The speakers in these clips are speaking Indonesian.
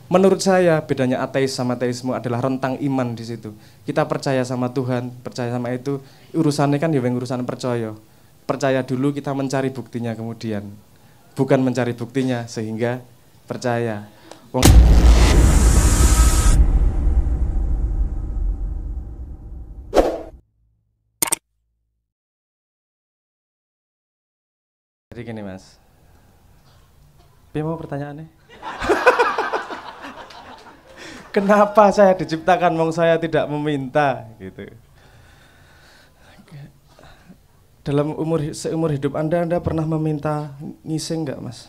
Menurut saya bedanya ateis sama teisme adalah rentang iman di situ. Kita percaya sama Tuhan, percaya sama itu, urusannya kan ya urusan percaya. Percaya dulu, kita mencari buktinya kemudian. Bukan mencari buktinya sehingga percaya. Jadi gini Mas. Mau pertanyaannya? Kenapa saya diciptakan, wong saya tidak meminta gitu. Dalam seumur hidup Anda pernah meminta ngising nggak, Mas?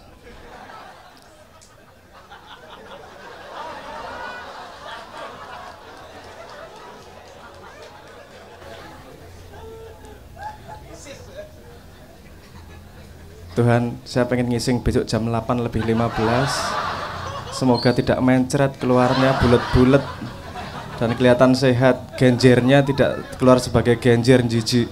Tuhan, saya pengen ngising besok jam 8:15. Semoga tidak mencret, keluarnya bulat-bulat dan kelihatan sehat. Genjernya tidak keluar sebagai genjer jijik.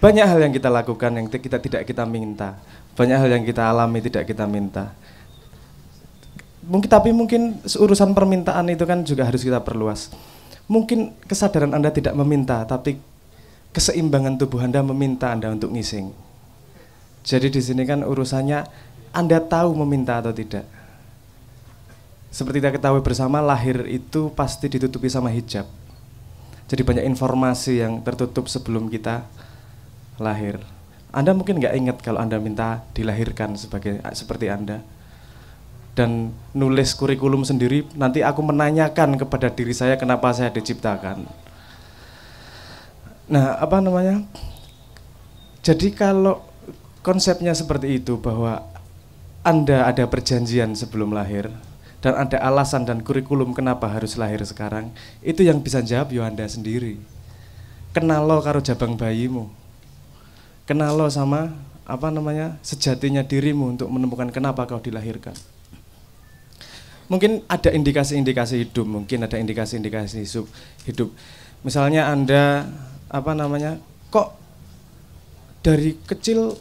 Banyak hal yang kita lakukan yang tidak kita minta. Banyak hal yang kita alami tidak kita minta. Tapi mungkin urusan permintaan itu kan juga harus kita perluas. Mungkin kesadaran Anda tidak meminta, tapi keseimbangan tubuh Anda meminta Anda untuk ngising. Jadi di sini kan urusannya Anda tahu meminta atau tidak. Seperti kita ketahui bersama, lahir itu pasti ditutupi sama hijab. Jadi banyak informasi yang tertutup sebelum kita lahir. Anda mungkin nggak ingat kalau Anda minta dilahirkan seperti Anda. Dan nulis kurikulum sendiri, nanti aku menanyakan kepada diri saya kenapa saya diciptakan. Nah, jadi kalau konsepnya seperti itu, bahwa Anda ada perjanjian sebelum lahir dan ada alasan dan kurikulum kenapa harus lahir sekarang, itu yang bisa jawab ya Anda sendiri. Kenal lo karo jabang bayimu, kenal lo sama sejatinya dirimu untuk menemukan kenapa kau dilahirkan. Mungkin ada indikasi-indikasi hidup, mungkin ada indikasi-indikasi hidup. Misalnya Anda kok dari kecil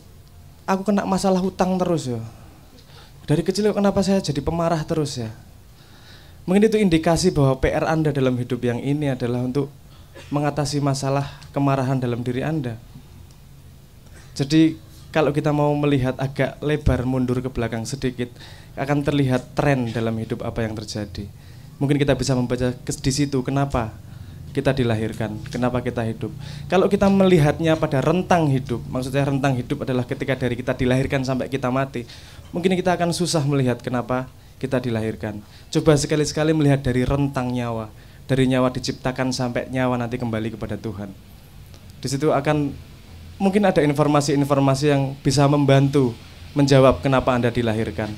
aku kena masalah hutang terus ya. Dari kecil kenapa saya jadi pemarah terus ya? Mungkin itu indikasi bahwa PR Anda dalam hidup yang ini adalah untuk mengatasi masalah kemarahan dalam diri Anda. Jadi kalau kita mau melihat agak lebar mundur ke belakang sedikit, akan terlihat tren dalam hidup apa yang terjadi. Mungkin kita bisa membaca di situ kenapa kita dilahirkan, kenapa kita hidup. Kalau kita melihatnya pada rentang hidup, maksudnya rentang hidup adalah ketika dari kita dilahirkan sampai kita mati, mungkin kita akan susah melihat kenapa kita dilahirkan. Coba sekali-sekali melihat dari rentang nyawa, dari nyawa diciptakan sampai nyawa nanti kembali kepada Tuhan. Di situ akan mungkin ada informasi-informasi yang bisa membantu menjawab kenapa Anda dilahirkan.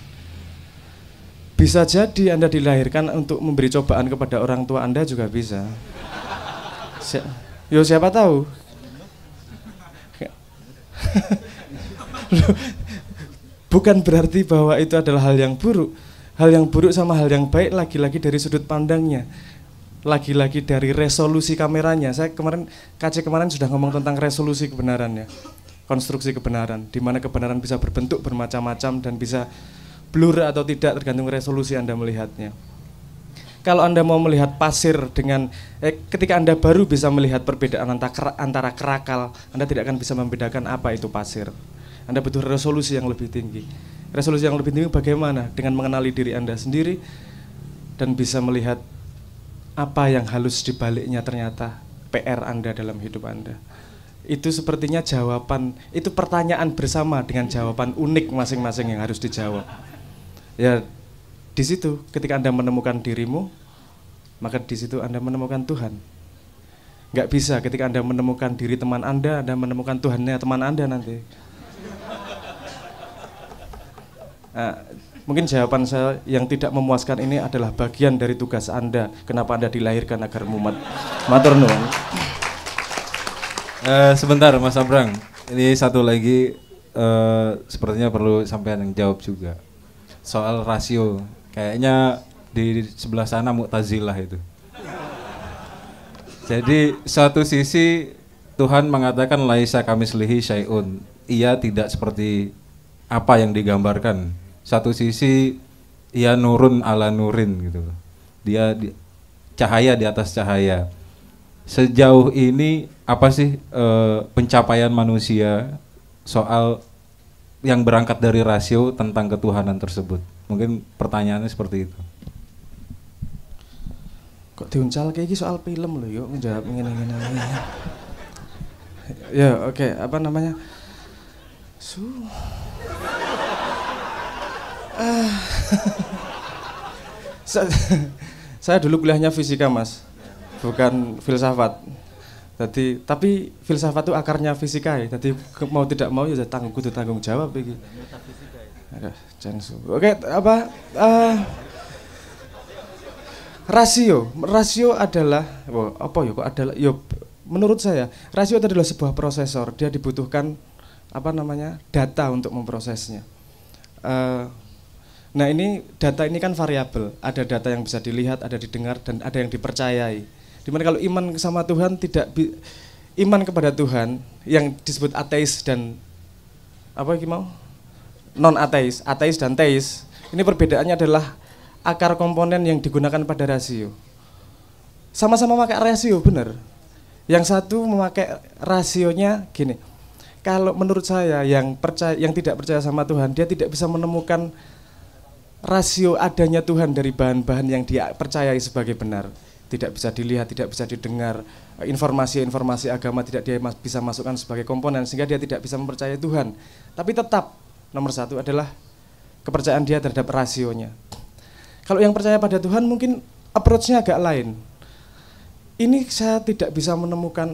Bisa jadi Anda dilahirkan untuk memberi cobaan kepada orang tua Anda juga bisa. Siapa tahu. Bukan berarti bahwa itu adalah hal yang buruk. Hal yang buruk sama hal yang baik lagi-lagi dari sudut pandangnya. Lagi-lagi dari resolusi kameranya. Saya KC kemarin sudah ngomong tentang resolusi kebenarannya. Konstruksi kebenaran, di mana kebenaran bisa berbentuk bermacam-macam dan bisa blur atau tidak tergantung resolusi Anda melihatnya. Kalau Anda mau melihat pasir dengan ketika Anda baru bisa melihat perbedaan antara kerakal, Anda tidak akan bisa membedakan apa itu pasir. Anda butuh resolusi yang lebih tinggi. Resolusi yang lebih tinggi bagaimana? Dengan mengenali diri Anda sendiri dan bisa melihat apa yang halus di baliknya ternyata PR Anda dalam hidup Anda. Itu sepertinya jawaban, itu pertanyaan bersama dengan jawaban unik masing-masing yang harus dijawab. Ya, di situ ketika Anda menemukan dirimu, maka di situ Anda menemukan Tuhan. Nggak bisa ketika Anda menemukan diri teman Anda menemukan Tuhannya teman Anda nanti. Nah, mungkin jawaban saya yang tidak memuaskan ini adalah bagian dari tugas Anda. Kenapa Anda dilahirkan agar mumat. Matur nuwun. Sebentar Mas Abrang, ini satu lagi sepertinya perlu sampean yang jawab juga. Soal rasio, kayaknya di sebelah sana Mu'tazilah itu. Jadi satu sisi Tuhan mengatakan laisa kamislihi syai'un, ia tidak seperti apa yang digambarkan. Satu sisi ia nurun ala nurin gitu. Cahaya di atas cahaya. Sejauh ini apa sih pencapaian manusia soal yang berangkat dari rasio tentang ketuhanan tersebut? Mungkin pertanyaannya seperti itu. Kok diuncal kayak soal film loh, yuk menjawab ngene-ngene. Ya, oke, apa namanya? Saya dulu kuliahnya fisika, Mas. Bukan filsafat. Jadi, tapi filsafat itu akarnya fisika ya. Jadi mau tidak mau ya kudu tanggung jawab iki. Oke, apa rasio adalah menurut saya rasio itu adalah sebuah prosesor. Dia dibutuhkan data untuk memprosesnya. Nah, ini data ini kan variabel. Ada data yang bisa dilihat, ada didengar, dan ada yang dipercayai. Dimana kalau iman sama Tuhan iman kepada Tuhan yang disebut ateis dan non ateis, ateis dan teis. Ini perbedaannya adalah akar komponen yang digunakan pada rasio. Sama-sama memakai rasio, benar. Yang satu memakai rasionya gini. Kalau menurut saya yang tidak percaya sama Tuhan, dia tidak bisa menemukan rasio adanya Tuhan dari bahan-bahan yang dia percayai sebagai benar. Tidak bisa dilihat, tidak bisa didengar, informasi-informasi agama tidak dia bisa masukkan sebagai komponen, sehingga dia tidak bisa mempercayai Tuhan. Tapi tetap nomor satu adalah kepercayaan dia terhadap rasionya. Kalau yang percaya pada Tuhan mungkin approach-nya agak lain. Ini saya tidak bisa menemukan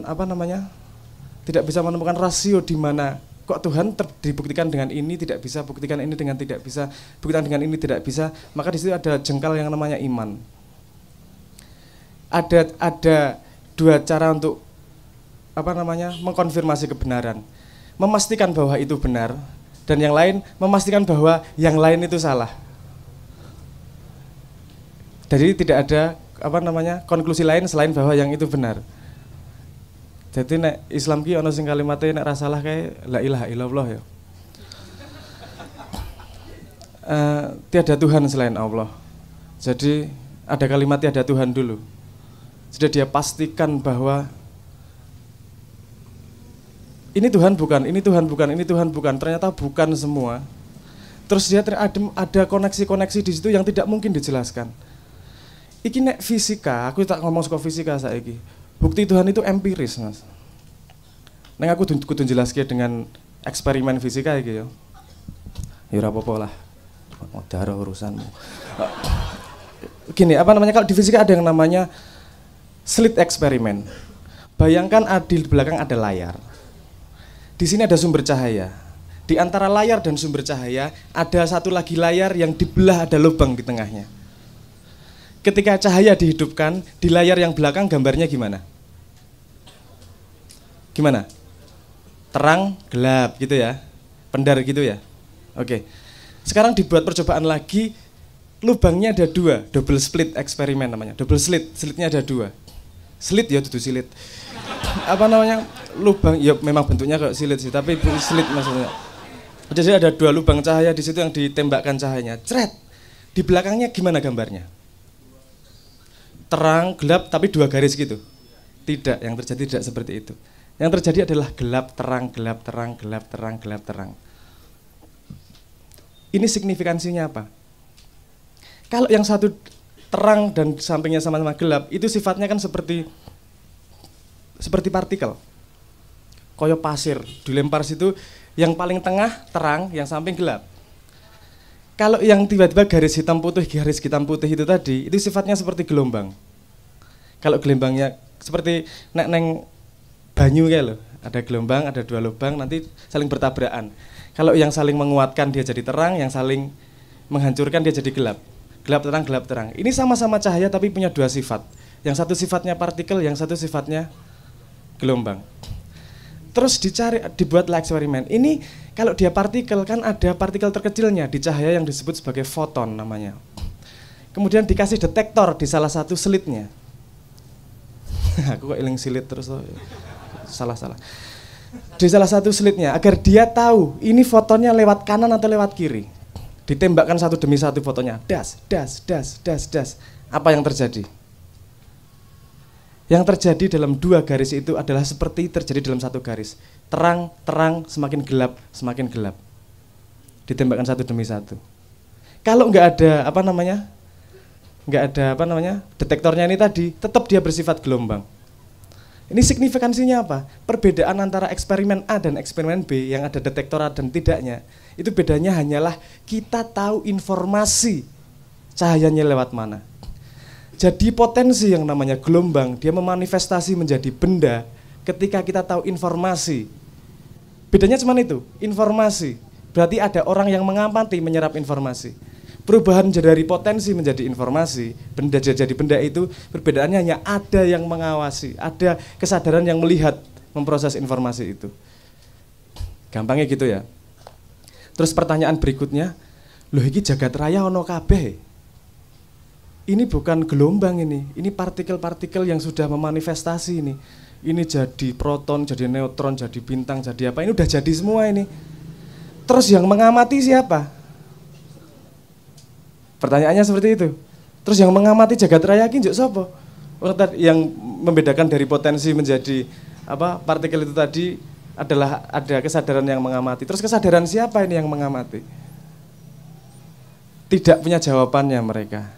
tidak bisa menemukan rasio di mana kok Tuhan dibuktikan dengan ini tidak bisa, buktikan ini dengan tidak bisa, buktikan dengan ini tidak bisa. Maka di situ ada jengkal yang namanya iman. Ada dua cara untuk mengkonfirmasi kebenaran. Memastikan bahwa itu benar, dan yang lain memastikan bahwa yang lain itu salah. Jadi tidak ada konklusi lain selain bahwa yang itu benar. Jadi nek Islam ki ana sing kalimatnya nek ra salah kae la ilaha illallah ya. Tiada Tuhan selain Allah. Jadi ada kalimat tiada Tuhan dulu. Sudah dia pastikan bahwa ini Tuhan bukan, ini Tuhan bukan, ini Tuhan bukan. Ternyata bukan semua. Terus dia ada koneksi-koneksi di situ yang tidak mungkin dijelaskan. Iki nek fisika, aku tak ngomong soal fisika saiki. Bukti Tuhan itu empiris, Mas. Neng aku kudu jelaske dengan eksperimen fisika iki ya. Ya ora apa-apa lah. Modar urusanmu. Gini, kalau di fisika ada yang namanya slit eksperimen. Bayangkan di belakang ada layar. Di sini ada sumber cahaya. Di antara layar dan sumber cahaya ada satu lagi layar yang dibelah, ada lubang di tengahnya. Ketika cahaya dihidupkan, di layar yang belakang gambarnya gimana? Gimana? Terang, gelap gitu ya? Pendar gitu ya? Oke. Sekarang dibuat percobaan lagi, lubangnya ada dua, double slit eksperimen namanya. Double slit, slitnya ada dua. Slit ya, dudu silit. Lubang, ya memang bentuknya kayak silit sih, tapi slit maksudnya. Jadi ada dua lubang cahaya di situ yang ditembakkan cahayanya. Cret. Di belakangnya gimana gambarnya? Terang, gelap, tapi dua garis gitu. Tidak, yang terjadi tidak seperti itu. Yang terjadi adalah gelap, terang, gelap, terang, gelap, terang, gelap, terang. Ini signifikansinya apa? Kalau yang satu terang dan sampingnya sama-sama gelap, itu sifatnya kan seperti partikel. Koyo pasir, dilempar situ, yang paling tengah terang, yang samping gelap. Kalau yang tiba-tiba garis hitam putih itu tadi, itu sifatnya seperti gelombang. Kalau gelombangnya seperti neng banyu kayak loh, ada gelombang, ada dua lubang, nanti saling bertabrakan. Kalau yang saling menguatkan dia jadi terang, yang saling menghancurkan dia jadi gelap. Gelap terang, gelap terang. Ini sama-sama cahaya tapi punya dua sifat. Yang satu sifatnya partikel, yang satu sifatnya gelombang. Terus dibuatlah eksperimen. Ini kalau dia partikel kan ada partikel terkecilnya di cahaya yang disebut sebagai foton namanya. Kemudian dikasih detektor di salah satu slitnya. Aku kok eling silit terus loh. Salah. Di salah satu slitnya agar dia tahu ini fotonnya lewat kanan atau lewat kiri. ditembakkan satu demi satu fotonya, das, das, das, das, das. Apa yang terjadi? Yang terjadi dalam dua garis itu adalah seperti terjadi dalam satu garis. Terang, terang, semakin gelap, semakin gelap. Ditembakkan satu demi satu. Kalau nggak ada detektornya ini tadi, tetap dia bersifat gelombang. Ini signifikansinya apa? Perbedaan antara eksperimen A dan eksperimen B yang ada detektor A dan tidaknya, itu bedanya hanyalah kita tahu informasi cahayanya lewat mana. Jadi potensi yang namanya gelombang, dia memanifestasi menjadi benda ketika kita tahu informasi. Bedanya cuma itu, informasi. Berarti ada orang yang mengamati, menyerap informasi. Perubahan dari potensi menjadi informasi, benda jadi benda itu perbedaannya hanya ada yang mengawasi, ada kesadaran yang melihat, memproses informasi itu. Gampangnya gitu ya. Terus pertanyaan berikutnya, loh iki jagat raya ono kabeh. Ini bukan gelombang ini partikel-partikel yang sudah memanifestasi ini. Ini jadi proton, jadi neutron, jadi bintang, jadi apa, ini udah jadi semua ini. Terus yang mengamati siapa? Pertanyaannya seperti itu. Terus yang mengamati jagat raya ini njuk sapa? Yang membedakan dari potensi menjadi apa partikel itu tadi adalah ada kesadaran yang mengamati. Terus kesadaran siapa ini yang mengamati? Tidak punya jawabannya mereka.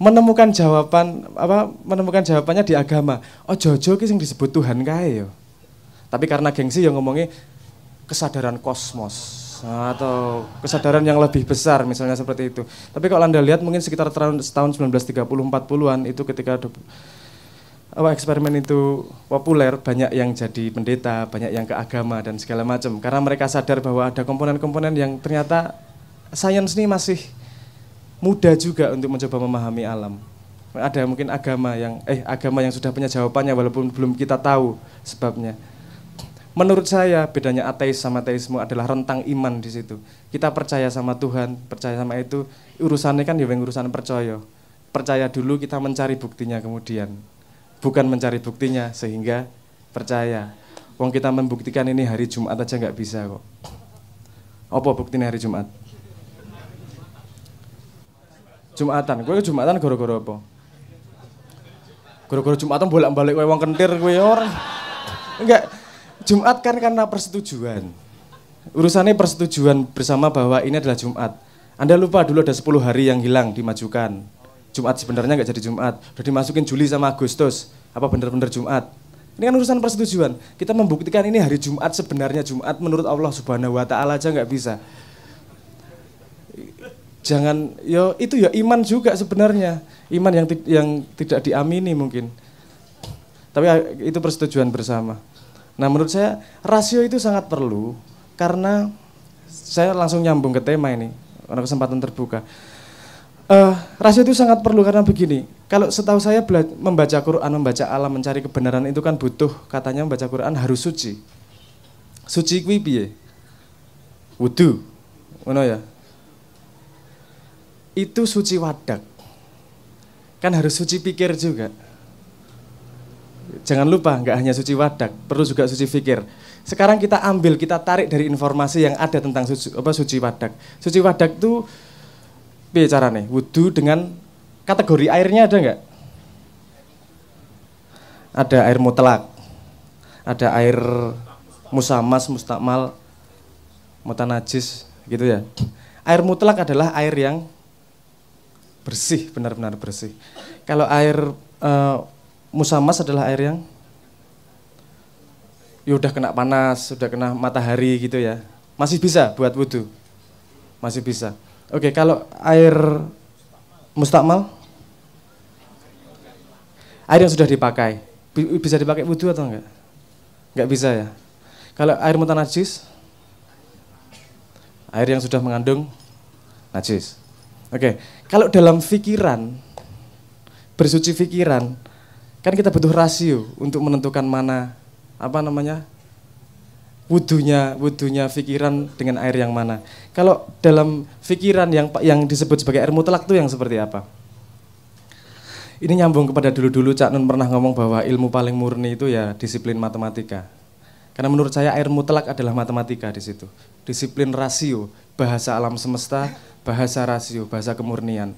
Menemukan jawabannya di agama. Oh jojo ki sing disebut Tuhan kae yo. Tapi karena gengsi yang ngomongnya kesadaran kosmos atau kesadaran yang lebih besar misalnya seperti itu. Tapi kalau Anda lihat mungkin sekitar tahun 1930-40-an itu ketika eksperimen itu populer, banyak yang jadi pendeta, banyak yang ke agama dan segala macam. Karena mereka sadar bahwa ada komponen-komponen yang ternyata sains ini masih mudah juga untuk mencoba memahami alam. Ada mungkin agama yang sudah punya jawabannya walaupun belum kita tahu sebabnya. Menurut saya bedanya ateis sama teisme adalah rentang iman di situ. Kita percaya sama Tuhan, percaya sama itu, urusannya kan ya urusan percaya. Percaya dulu, kita mencari buktinya kemudian. Bukan mencari buktinya sehingga percaya. Wong kita membuktikan ini hari Jumat aja nggak bisa kok. Apa buktinya hari Jumat? Jumatan, gue Jumatan gara-gara apa? Gara-gara Jumatan bolak-balik kowe wong kentir kowe orang. Enggak. Jumat kan karena persetujuan. Urusannya persetujuan bersama bahwa ini adalah Jumat. Anda lupa dulu ada 10 hari yang hilang dimajukan. Jumat sebenarnya nggak jadi Jumat. Udah dimasukin Juli sama Agustus. Apa benar-benar Jumat? Ini kan urusan persetujuan. Kita membuktikan ini hari Jumat sebenarnya Jumat menurut Allah Subhanahu wa taala aja nggak bisa. Jangan, itu iman juga sebenarnya, iman yang tidak diamini mungkin. Tapi itu persetujuan bersama. Nah menurut saya rasio itu sangat perlu karena saya langsung nyambung ke tema ini, karena kesempatan terbuka. Rasio itu sangat perlu karena begini, kalau setahu saya membaca Quran, membaca alam, mencari kebenaran itu kan butuh, katanya membaca Quran harus suci. Suci kuwi piye? Wudu, ngono ya. Itu suci wadak, kan harus suci pikir juga. Jangan lupa, nggak hanya suci wadak, perlu juga suci pikir. Sekarang kita tarik dari informasi yang ada tentang suci wadak. Suci wadak itu piye carane? Wudu dengan kategori airnya ada nggak? Ada air mutlak, ada air musamas, mustakmal, mutanajis, gitu ya. Air mutlak adalah air yang bersih, benar-benar bersih. Kalau air musamas adalah air yang udah kena panas, udah kena matahari gitu ya. Masih bisa buat wudu. Masih bisa. Oke, kalau air mustakmal, air yang sudah dipakai, bisa dipakai wudu atau enggak? Enggak bisa ya. Kalau air mutanajis, air yang sudah mengandung najis. Oke, kalau dalam pikiran, bersuci pikiran, kan kita butuh rasio untuk menentukan mana, wudunya pikiran dengan air yang mana. Kalau dalam pikiran yang disebut sebagai air mutlak itu yang seperti apa? Ini nyambung kepada dulu-dulu Cak Nun pernah ngomong bahwa ilmu paling murni itu ya disiplin matematika. Karena menurut saya air mutlak adalah matematika di situ. Disiplin rasio, bahasa alam semesta, bahasa rasio, bahasa kemurnian.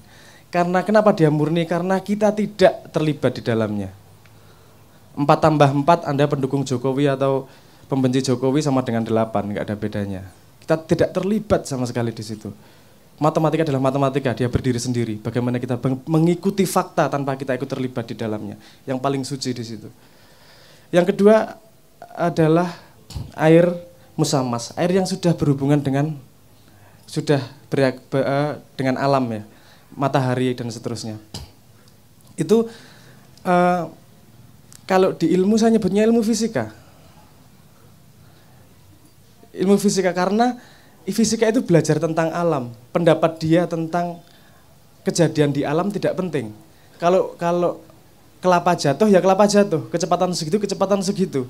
Karena kenapa dia murni? Karena kita tidak terlibat di dalamnya. 4 tambah 4 Anda pendukung Jokowi atau pembenci Jokowi sama dengan 8, nggak ada bedanya. Kita tidak terlibat sama sekali di situ. Matematika adalah matematika, dia berdiri sendiri. Bagaimana kita mengikuti fakta tanpa kita ikut terlibat di dalamnya. Yang paling suci di situ. Yang kedua adalah air musamas, air yang sudah berhubungan dengan dengan alam ya, matahari dan seterusnya. Itu kalau di ilmu saya nyebutnya ilmu fisika. Ilmu fisika karena fisika itu belajar tentang alam. Pendapat dia tentang kejadian di alam tidak penting. Kalau kelapa jatuh ya kelapa jatuh, kecepatan segitu.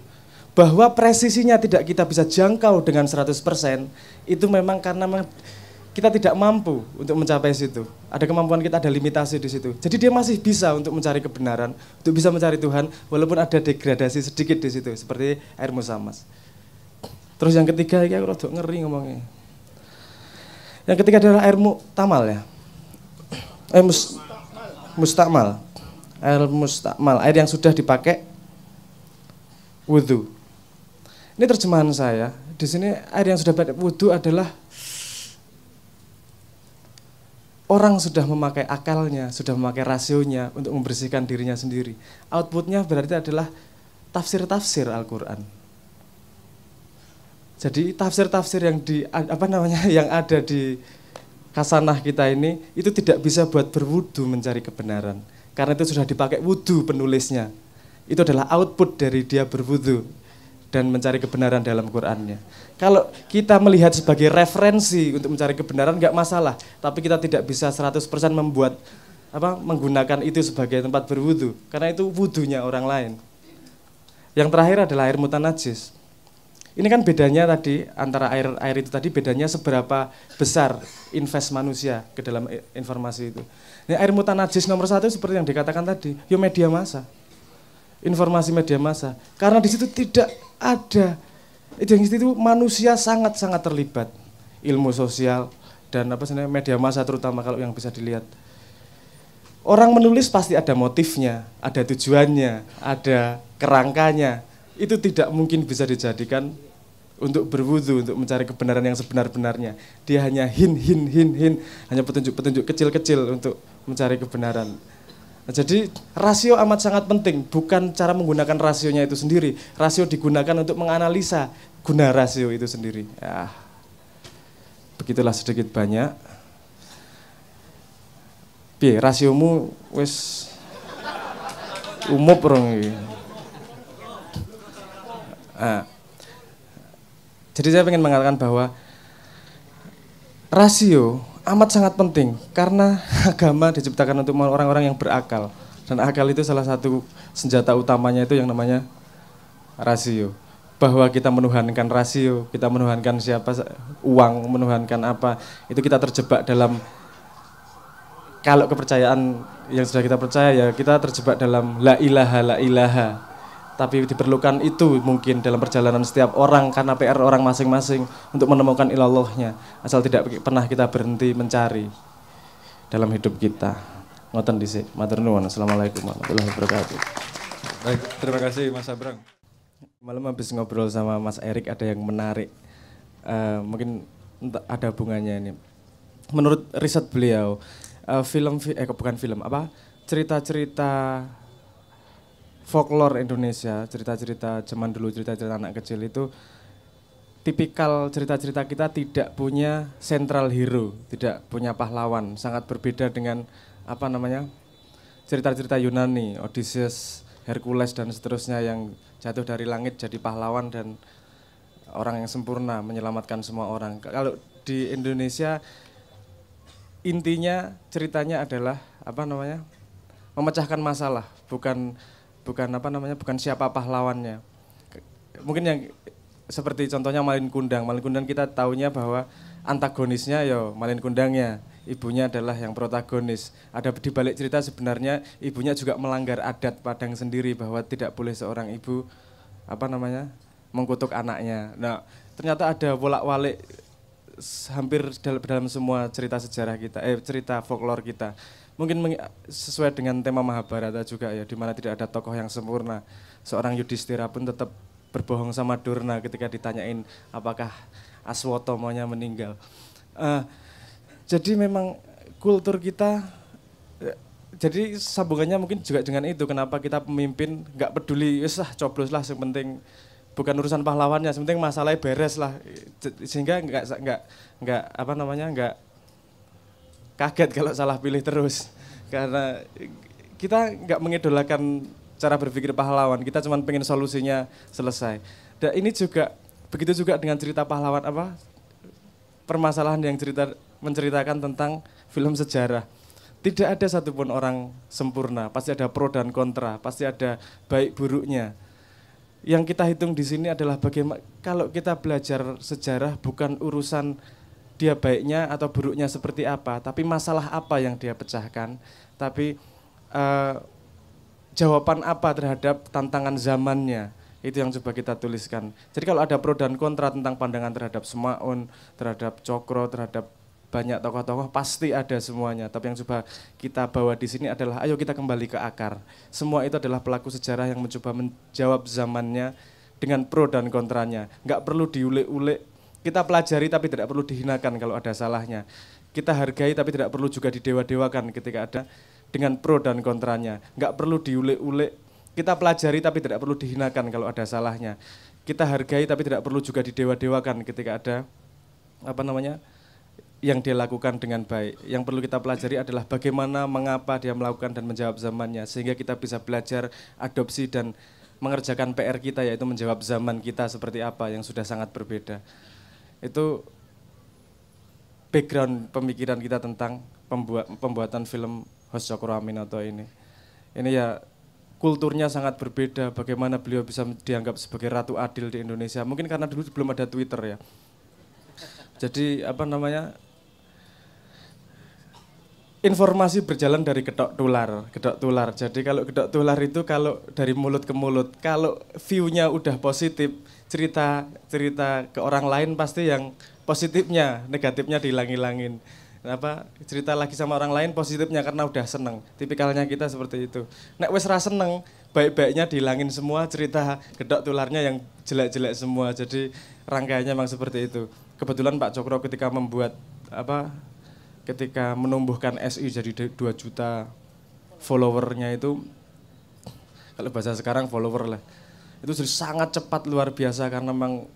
Bahwa presisinya tidak kita bisa jangkau dengan 100%, itu memang karena kita tidak mampu untuk mencapai situ. Ada kemampuan kita, ada limitasi di situ. Jadi dia masih bisa untuk mencari kebenaran, untuk bisa mencari Tuhan, walaupun ada degradasi sedikit di situ, seperti air musamas. Terus yang ketiga, ini aku rada ngeri ngomongnya. Yang ketiga adalah air muktamal ya. Mustakmal. Air mustakmal, air yang sudah dipakai wudhu. Ini terjemahan saya. Di sini air yang sudah dipakai wudhu adalah orang sudah memakai akalnya, sudah memakai rasionya untuk membersihkan dirinya sendiri. Outputnya berarti adalah tafsir-tafsir Al-Quran. Jadi tafsir-tafsir yang ada di khasanah kita ini itu tidak bisa buat berwudu mencari kebenaran. Karena itu sudah dipakai wudu penulisnya. Itu adalah output dari dia berwudu dan mencari kebenaran dalam Qur'annya. Kalau kita melihat sebagai referensi untuk mencari kebenaran nggak masalah, tapi kita tidak bisa 100% menggunakan itu sebagai tempat berwudu, karena itu wudunya orang lain. Yang terakhir adalah air mutanajis. Ini kan bedanya tadi antara air itu tadi bedanya seberapa besar invest manusia ke dalam informasi itu. Ini air mutanajis nomor 1 seperti yang dikatakan tadi, yo media massa. Informasi media massa. Karena di situ tidak ada, di situ manusia sangat-sangat terlibat. Ilmu sosial dan media massa terutama kalau yang bisa dilihat. Orang menulis pasti ada motifnya, ada tujuannya, ada kerangkanya. Itu tidak mungkin bisa dijadikan untuk berwudu, untuk mencari kebenaran yang sebenar-benarnya. Dia hanya hin, hanya petunjuk-petunjuk kecil-kecil untuk mencari kebenaran. Nah, jadi rasio amat sangat penting, bukan cara menggunakan rasionya itu sendiri. Rasio digunakan untuk menganalisa guna rasio itu sendiri. Ya, begitulah sedikit banyak. Piye, rasiomu wis umup rong iki. Jadi saya ingin mengatakan bahwa rasio amat sangat penting karena agama diciptakan untuk orang-orang yang berakal, dan akal itu salah satu senjata utamanya itu yang namanya rasio. Bahwa kita menuhankan rasio, kita menuhankan uang, menuhankan apa, itu kita terjebak dalam, kalau kepercayaan yang sudah kita percaya ya kita terjebak dalam la ilaha. Tapi diperlukan itu mungkin dalam perjalanan setiap orang karena PR orang masing-masing untuk menemukan ilallahnya. Asal tidak pernah kita berhenti mencari dalam hidup kita. Ngoten dhisik. Matur nuwun. Assalamualaikum warahmatullahi wabarakatuh. Baik, terima kasih Mas Abrang. Malam habis ngobrol sama Mas Erik ada yang menarik. Mungkin ada hubungannya ini. Menurut riset beliau, cerita-cerita folklore Indonesia, cerita-cerita zaman dulu, cerita-cerita anak kecil itu tipikal cerita-cerita kita tidak punya central hero, tidak punya pahlawan, sangat berbeda dengan cerita-cerita Yunani, Odysseus, Hercules dan seterusnya yang jatuh dari langit jadi pahlawan dan orang yang sempurna menyelamatkan semua orang. Kalau di Indonesia intinya ceritanya adalah memecahkan masalah, bukan siapa pahlawannya. Mungkin yang seperti contohnya Malin Kundang. Malin Kundang kita tahunya bahwa antagonisnya Malin Kundangnya, ibunya adalah yang protagonis. Ada di balik cerita sebenarnya ibunya juga melanggar adat Padang sendiri bahwa tidak boleh seorang ibu mengkutuk anaknya. Nah, ternyata ada bolak-balik hampir dalam semua cerita sejarah kita, cerita folklore kita. Mungkin sesuai dengan tema Mahabharata juga ya, di mana tidak ada tokoh yang sempurna. Seorang Yudhistira pun tetap berbohong sama Durna ketika ditanyain apakah Aswathamanya meninggal. Jadi memang kultur kita, jadi sambungannya mungkin juga dengan itu, kenapa kita pemimpin nggak peduli, coblos lah, yang penting bukan urusan pahlawannya, yang penting masalahnya beres lah, sehingga nggak kaget kalau salah pilih terus, karena kita nggak mengidolakan cara berpikir pahlawan, kita cuma pengen solusinya selesai. Dan ini juga begitu juga dengan cerita pahlawan, permasalahan yang menceritakan tentang film sejarah. Tidak ada satupun orang sempurna, pasti ada pro dan kontra, pasti ada baik buruknya. Yang kita hitung di sini adalah bagaimana kalau kita belajar sejarah bukan urusan dia baiknya atau buruknya seperti apa, tapi masalah apa yang dia pecahkan, tapi jawaban apa terhadap tantangan zamannya, itu yang coba kita tuliskan. Jadi kalau ada pro dan kontra tentang pandangan terhadap Semaun, terhadap Cokro, terhadap banyak tokoh-tokoh, pasti ada semuanya. Tapi yang coba kita bawa di sini adalah ayo kita kembali ke akar. Semua itu adalah pelaku sejarah yang mencoba menjawab zamannya dengan pro dan kontranya. Nggak perlu diulik-ulik, kita pelajari tapi tidak perlu dihinakan kalau ada salahnya. Kita hargai tapi tidak perlu juga didewa-dewakan ketika ada dengan pro dan kontranya. Nggak perlu diulik-ulik, kita pelajari tapi tidak perlu dihinakan kalau ada salahnya. Kita hargai tapi tidak perlu juga didewa-dewakan ketika ada yang dia lakukan dengan baik. Yang perlu kita pelajari adalah bagaimana, mengapa dia melakukan dan menjawab zamannya, sehingga kita bisa belajar, adopsi dan mengerjakan PR kita, yaitu menjawab zaman kita seperti apa yang sudah sangat berbeda. Itu background pemikiran kita tentang pembuatan film Hos Cokroaminoto ini. Ini ya kulturnya sangat berbeda, bagaimana beliau bisa dianggap sebagai Ratu Adil di Indonesia. Mungkin karena dulu belum ada Twitter ya. Jadi informasi berjalan dari gedok tular. Jadi kalau gedok tular itu kalau dari mulut ke mulut, kalau view-nya udah positif, cerita ke orang lain pasti yang positifnya, negatifnya dihilang-hilangin. Cerita lagi sama orang lain positifnya karena udah seneng. Tipikalnya kita seperti itu. Nek wes ra seneng, baik-baiknya dihilangin semua, cerita gedok tularnya yang jelek-jelek semua. Jadi rangkaiannya memang seperti itu. Kebetulan Pak Cokro ketika membuat ketika menumbuhkan SI jadi 2 juta followernya itu, kalau bahasa sekarang follower lah, itu sudah sangat cepat, luar biasa, karena memang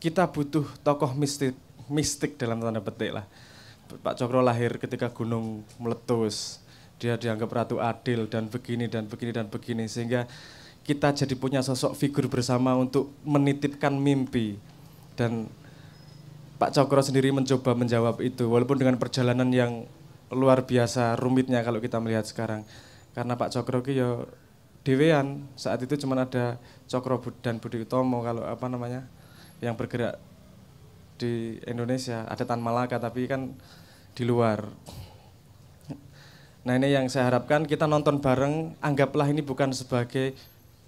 kita butuh tokoh mistik dalam tanda petik lah. Pak Cokro lahir ketika gunung meletus, dia dianggap Ratu Adil dan begini dan begini dan begini, sehingga kita jadi punya sosok figur bersama untuk menitipkan mimpi. Dan Pak Cokro sendiri mencoba menjawab itu, walaupun dengan perjalanan yang luar biasa rumitnya kalau kita melihat sekarang. Karena Pak Cokro ki yo dewean, saat itu cuma ada Cokro dan Budi Utomo kalau yang bergerak di Indonesia, ada Tan Malaka tapi kan di luar. Nah ini yang saya harapkan kita nonton bareng, anggaplah ini bukan sebagai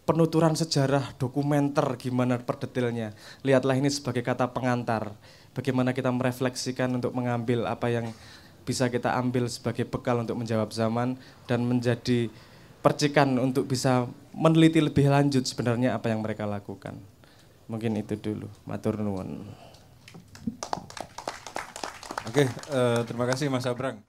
penuturan sejarah dokumenter gimana per detailnya. Lihatlah ini sebagai kata pengantar. Bagaimana kita merefleksikan untuk mengambil apa yang bisa kita ambil sebagai bekal untuk menjawab zaman dan menjadi percikan untuk bisa meneliti lebih lanjut sebenarnya apa yang mereka lakukan. Mungkin itu dulu. Matur nuwun. Oke, terima kasih Mas Abrang.